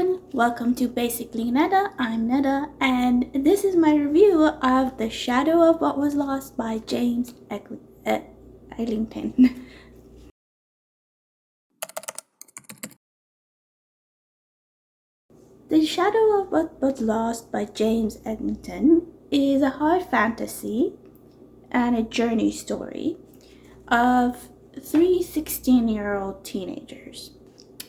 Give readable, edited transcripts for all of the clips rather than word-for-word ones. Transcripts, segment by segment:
everyone, welcome to Basically Neda. I'm Neda, and this is my review of The Shadow of What Was Lost by James Islington. The Shadow of What Was Lost by James Islington is a high fantasy and a journey story of three 16-year-old teenagers.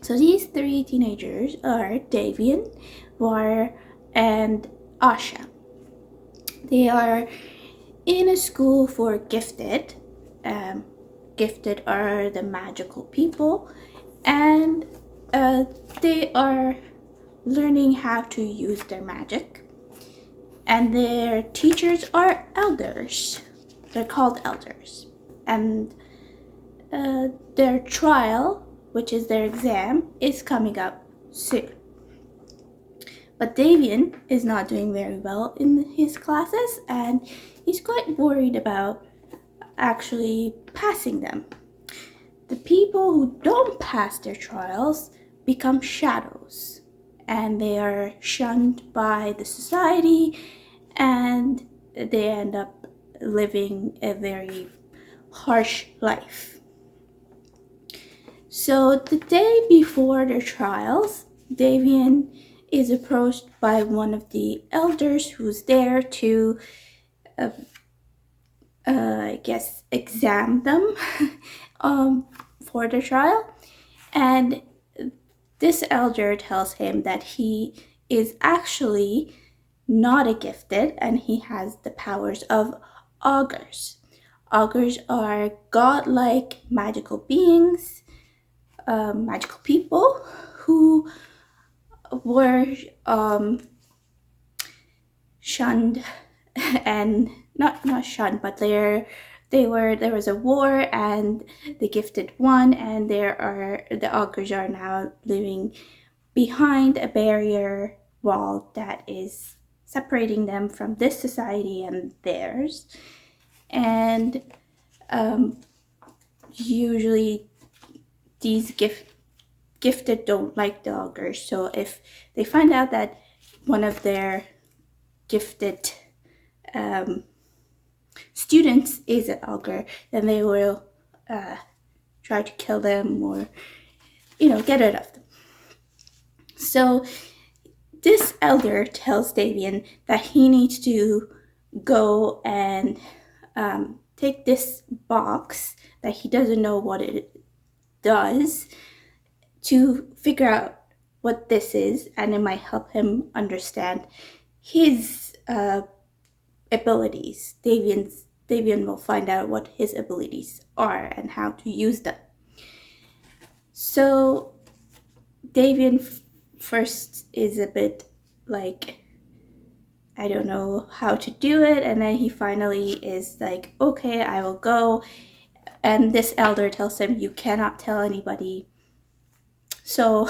So these three teenagers are Davian, War, and Asha. They are in a school for gifted. Gifted are the magical people, and they are learning how to use their magic. And their teachers are elders. They're called elders. And their trial, which is their exam, is coming up soon. But Davian is not doing very well in his classes, and he's quite worried about actually passing them. The people who don't pass their trials become shadows, and they are shunned by the society, and they end up living a very harsh life. So the day before their trials, Davian is approached by one of the elders who's there to, examine them for the trial. And this elder tells him that he is actually not a gifted, and he has the powers of augurs. Augurs are godlike magical beings, magical people who were shunned, and not shunned, but there was a war, and the gifted won, and the augurs are now living behind a barrier wall that is separating them from this society and theirs. And usually these gifted don't like the augurs, so if they find out that one of their gifted students is an augur, then they will try to kill them or get rid of them. So this elder tells Davian that he needs to go and take this box that he doesn't know what it does to figure out what this is, and it might help him understand his abilities. Davian will find out what his abilities are and how to use them. So Davian first is a bit like, I don't know how to do it, and then he finally is like, okay, I will go. And this elder tells him, you cannot tell anybody. So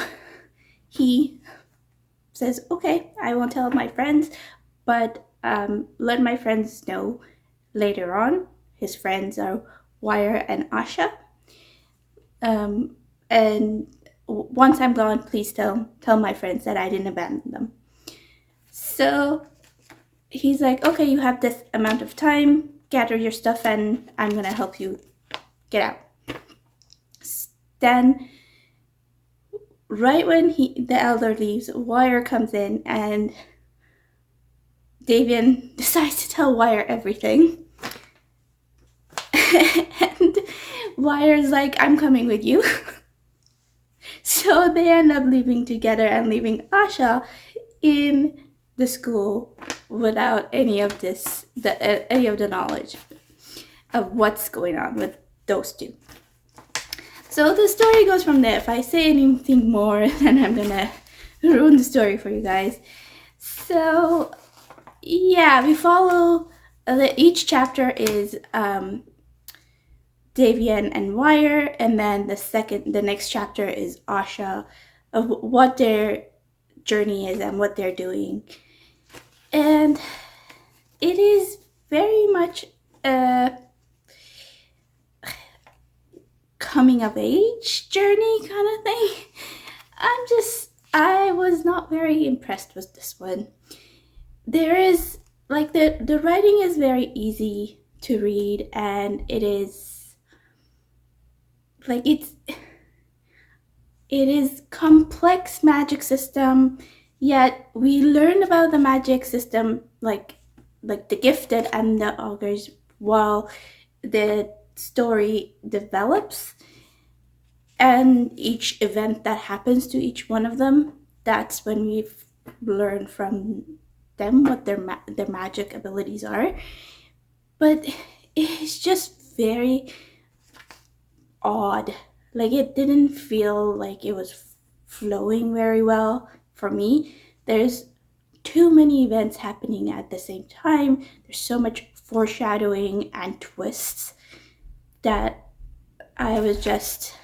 he says, okay, I won't tell my friends, but let my friends know later on. His friends are Wire and Asha. And once I'm gone, please tell my friends that I didn't abandon them. So he's like, okay, you have this amount of time, gather your stuff, and I'm gonna help you get out. Then right when the elder leaves, Wire comes in, and Davian decides to tell Wire everything. And Wire's like, I'm coming with you. So they end up leaving together and leaving Asha in the school without any of the knowledge of what's going on with those two. So the story goes from there. If I say anything more, then I'm gonna ruin the story for you guys. So yeah, we follow each chapter is Davian and Wire, and then the next chapter is Asha, of what their journey is and what they're doing. And it is very much a coming of age journey kind of thing. I'm just I was not very impressed with this one. There is like the writing is very easy to read, and it is like it is complex magic system, yet we learn about the magic system like the gifted and the augurs while the story develops, and each event that happens to each one of them, that's when we learn from them what their magic abilities are. But it's just very odd. Like it didn't feel like it was flowing very well for me. There's too many events happening at the same time. There's so much foreshadowing and twists that I was just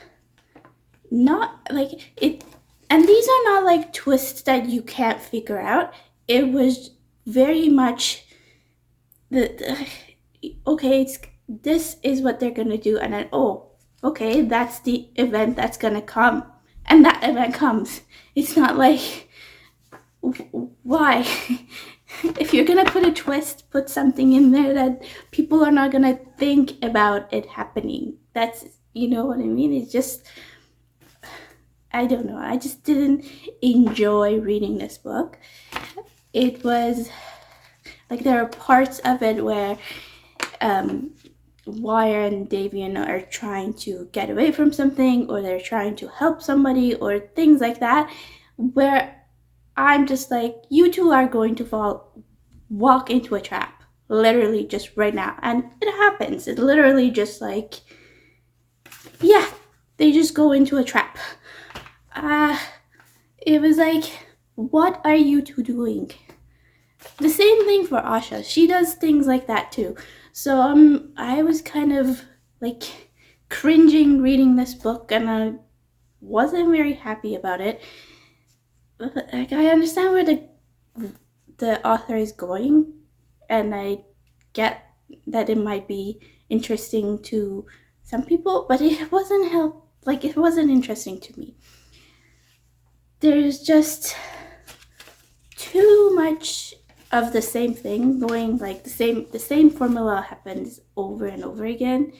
not like it. And these are not like twists that you can't figure out. It was very much the okay, this is what they're gonna do, and then oh, okay, that's the event that's gonna come, and that event comes. It's not like why. If you're gonna put a twist, put something in there that people are not gonna think about it happening. That's, you know what I mean? It's just, I don't know. I just didn't enjoy reading this book. It was like there are parts of it where Wire and Davian are trying to get away from something, or they're trying to help somebody, or things like that, where I'm just like, you two are going to walk into a trap, literally just right now. And it happens. It literally just like, yeah, they just go into a trap. It was like, what are you two doing? The same thing for Asha. She does things like that too. So I was kind of like cringing reading this book, and I wasn't very happy about it. Like I understand where the author is going, and I get that it might be interesting to some people, but it wasn't it wasn't interesting to me. There's just too much of the same thing going, like the same formula happens over and over again.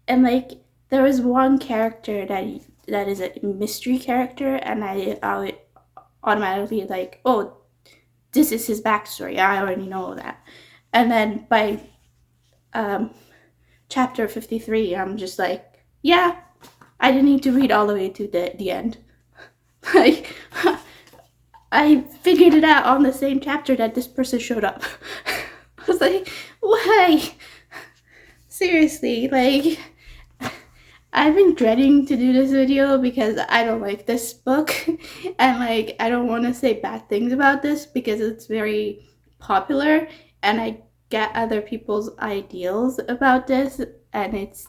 And like there is one character that is a mystery character, and I automatically like, oh, this is his backstory. I already know that. And then by chapter 53, I'm just like, yeah, I didn't need to read all the way to the end. Like, I figured it out on the same chapter that this person showed up. I was like, why? Seriously, like, I've been dreading to do this video because I don't like this book. And, like, I don't want to say bad things about this because it's very popular. And I get other people's ideals about this. And it's,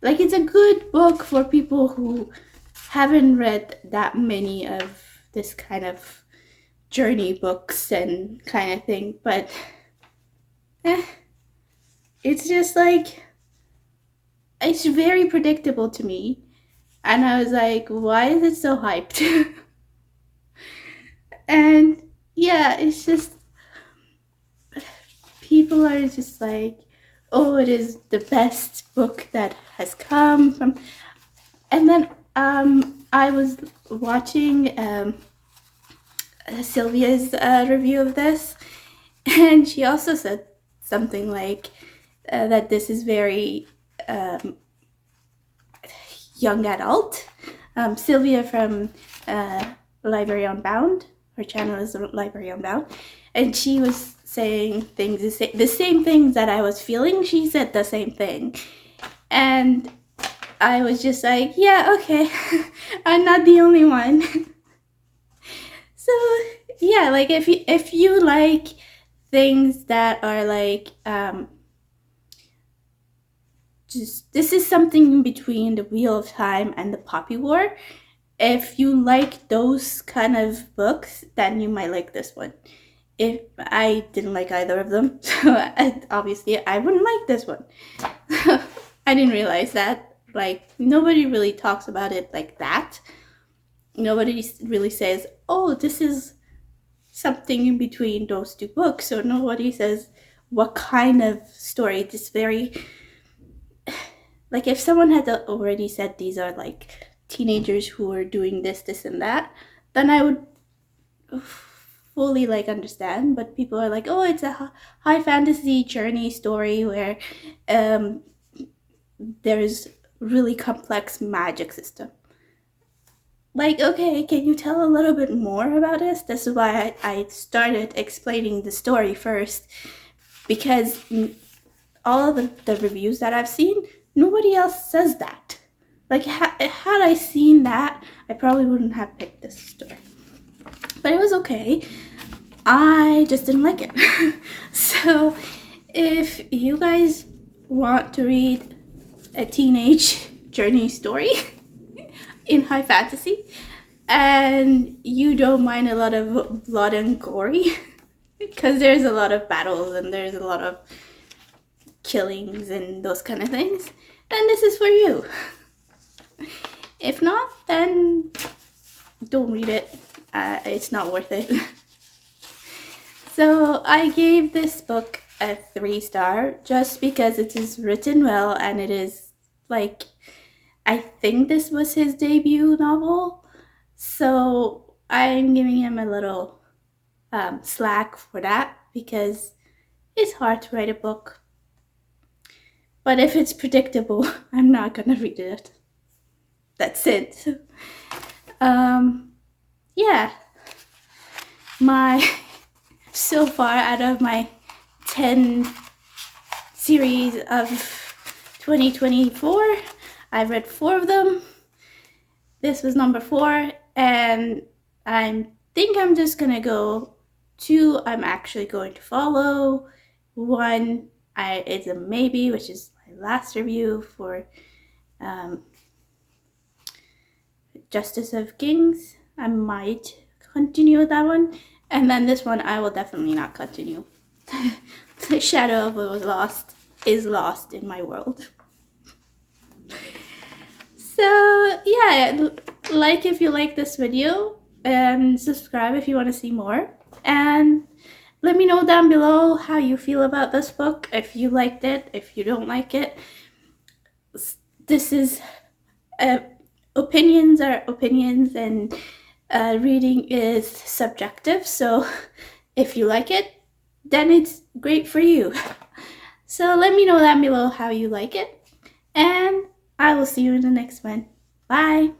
like, it's a good book for people who haven't read that many of this kind of journey books and kind of thing, but it's just like, it's very predictable to me, and I was like, why is it so hyped? And yeah, it's just, people are just like, oh, it is the best book that has come from. And then I was watching Sylvia's review of this, and she also said something like that this is very young adult. Sylvia from Library Unbound, her channel is Library Unbound, and she was saying things, the same things that I was feeling. She said the same thing, and I was just like, yeah, okay, I'm not the only one. So yeah, like if you like things that are like just, this is something in between the Wheel of Time and the Poppy War. If you like those kind of books, then you might like this one. If I didn't like either of them, so obviously I wouldn't like this one. I didn't realize that. Like, nobody really talks about it like that. nobody really says, oh, this is something in between those two books, or nobody says what kind of story. This very, like, if someone had already said these are like teenagers who are doing this and that, then I would fully like understand. But people are like, oh, it's a high fantasy journey story where there's really complex magic system. Like, okay, can you tell a little bit more about this? This is why I started explaining the story first, because all of the reviews that I've seen, nobody else says that. Like, had I seen that, I probably wouldn't have picked this story. But it was okay. I just didn't like it. So, if you guys want to read a teenage journey story in high fantasy, and you don't mind a lot of blood and gory, because there's a lot of battles and there's a lot of killings and those kind of things, then this is for you. If not, then don't read it. It's not worth it. So I gave this book a 3-star just because it is written well, and it is like, I think this was his debut novel, so I'm giving him a little slack for that, because it's hard to write a book. But if it's predictable, I'm not gonna read it. That's it. Yeah. So far, out of my 10 series of 2024, I've read 4 of them. This was number 4, and I think I'm just gonna go 2 I'm actually going to follow. 1 it's a maybe, which is my last review for Justice of Kings. I might continue with that one, and then this one I will definitely not continue. The Shadow of what was lost is lost in my world. So yeah, like if you like this video, and subscribe if you want to see more, and let me know down below how you feel about this book, if you liked it, if you don't like it. This is opinions are opinions, and reading is subjective, so if you like it, then it's great for you. So let me know down below how you like it, and I will see you in the next one. Bye!